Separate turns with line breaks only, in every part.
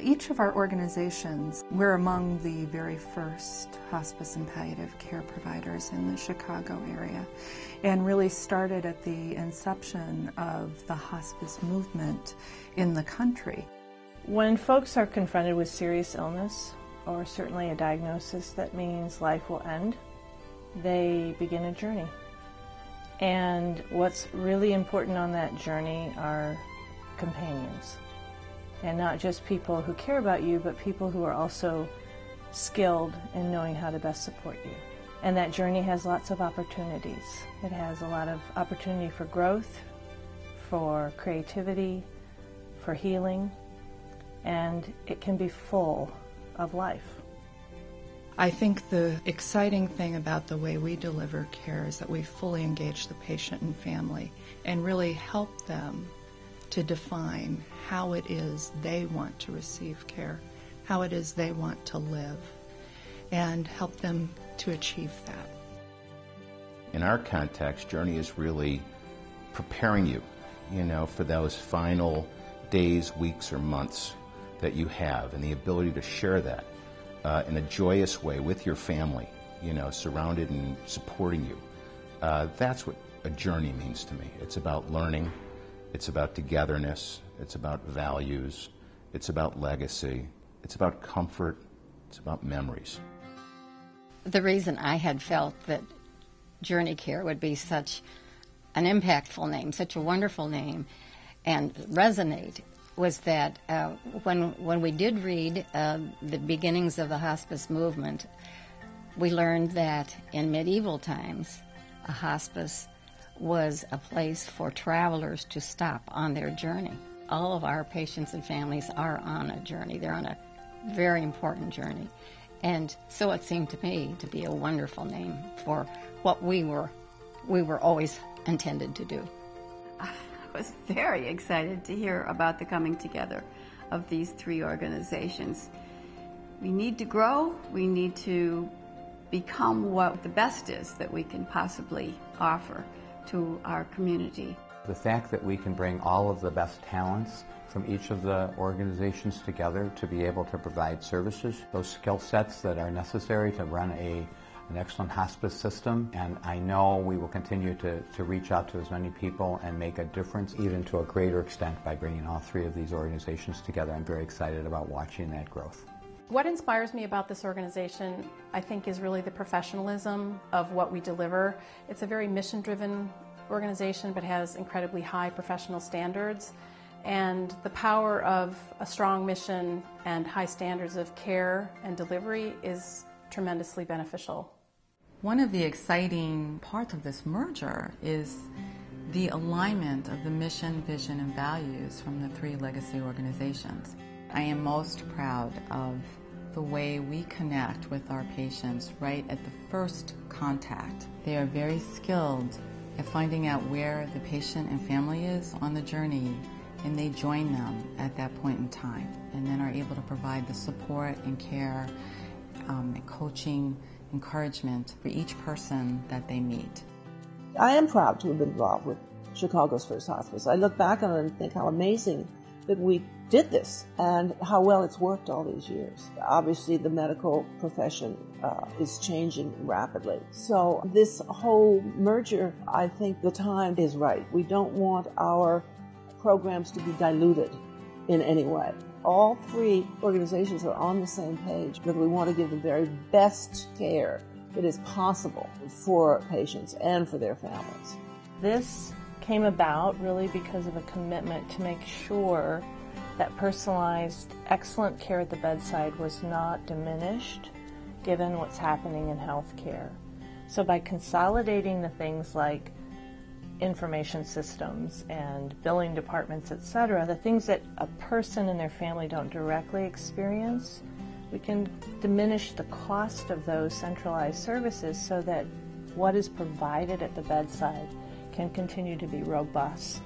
Each of our organizations, we're among the very first hospice and palliative care providers in the Chicago area, and really started at the inception of the hospice movement in the country.
When folks are confronted with serious illness, or certainly a diagnosis that means life will end, they begin a journey. And what's really important on that journey are companions. And not just people who care about you, but people who are also skilled in knowing how to best support you. And that journey has lots of opportunities. It has a lot of opportunity for growth, for creativity, for healing, and it can be full of life.
I think the exciting thing about the way we deliver care is that we fully engage the patient and family and really help them to define how it is they want to receive care, how it is they want to live, and help them to achieve that.
In our context, Journey is really preparing you, for those final days, weeks, or months that you have, and the ability to share that in a joyous way with your family, surrounded and supporting you. That's what a journey means to me. It's about learning, it's about togetherness, it's about values, it's about legacy, it's about comfort, it's about memories.
The reason I had felt that JourneyCare would be such an impactful name, such a wonderful name, and resonate was that when we did read the beginnings of the hospice movement, we learned that in medieval times, a hospice was a place for travelers to stop on their journey. All of our patients and families are on a journey. They're on a very important journey. And so it seemed to me to be a wonderful name for what we were always intended to do.
I was very excited to hear about the coming together of these three organizations. We need to grow. We need to become what the best is that we can possibly offer to our community.
The fact that we can bring all of the best talents from each of the organizations together to be able to provide services, those skill sets that are necessary to run an excellent hospice system, and I know we will continue to reach out to as many people and make a difference, even to a greater extent, by bringing all three of these organizations together. I'm very excited about watching that growth.
What inspires me about this organization, I think, is really the professionalism of what we deliver. It's a very mission-driven organization, but has incredibly high professional standards. And the power of a strong mission and high standards of care and delivery is tremendously beneficial.
One of the exciting parts of this merger is the alignment of the mission, vision, and values from the three legacy organizations. I am most proud of the way we connect with our patients right at the first contact. They are very skilled at finding out where the patient and family is on the journey, and they join them at that point in time, and then are able to provide the support and care and coaching, encouragement for each person that they meet.
I am proud to have been involved with Chicago's First Hospice. I look back on it and think how amazing that we did this and how well it's worked all these years. Obviously, the medical profession is changing rapidly. So this whole merger, I think the time is right. We don't want our programs to be diluted in any way. All three organizations are on the same page, but we want to give the very best care that is possible for patients and for their families.
This came about really because of a commitment to make sure that personalized, excellent care at the bedside was not diminished given what's happening in healthcare. So by consolidating the things like information systems and billing departments, etc., the things that a person and their family don't directly experience, we can diminish the cost of those centralized services so that what is provided at the bedside can continue to be robust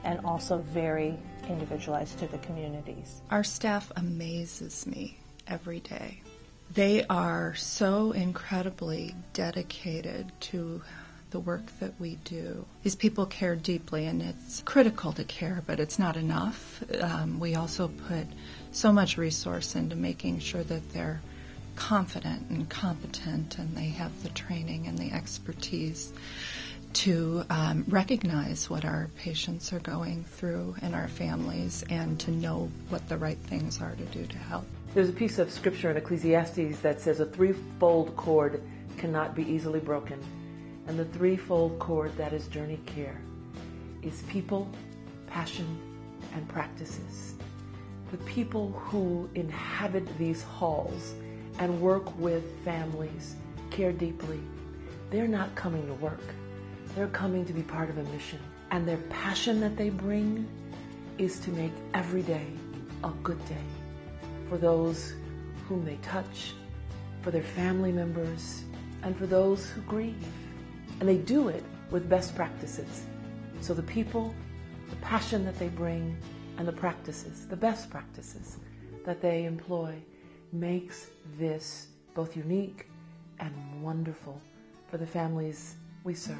and also very individualized to the communities.
Our staff amazes me every day. They are so incredibly dedicated to the work that we do. These people care deeply, and it's critical to care, but it's not enough. We also put so much resource into making sure that they're confident and competent, and they have the training and the expertise to recognize what our patients are going through and our families, and to know what the right things are to do to help.
There's a piece of scripture in Ecclesiastes that says a threefold cord cannot be easily broken. And the threefold cord that is JourneyCare is people, passion, and practices. The people who inhabit these halls and work with families, care deeply, they're not coming to work. They're coming to be part of a mission. And their passion that they bring is to make every day a good day for those whom they touch, for their family members, and for those who grieve. And they do it with best practices. So the people, the passion that they bring, and the practices, the best practices that they employ, makes this both unique and wonderful for the families we serve.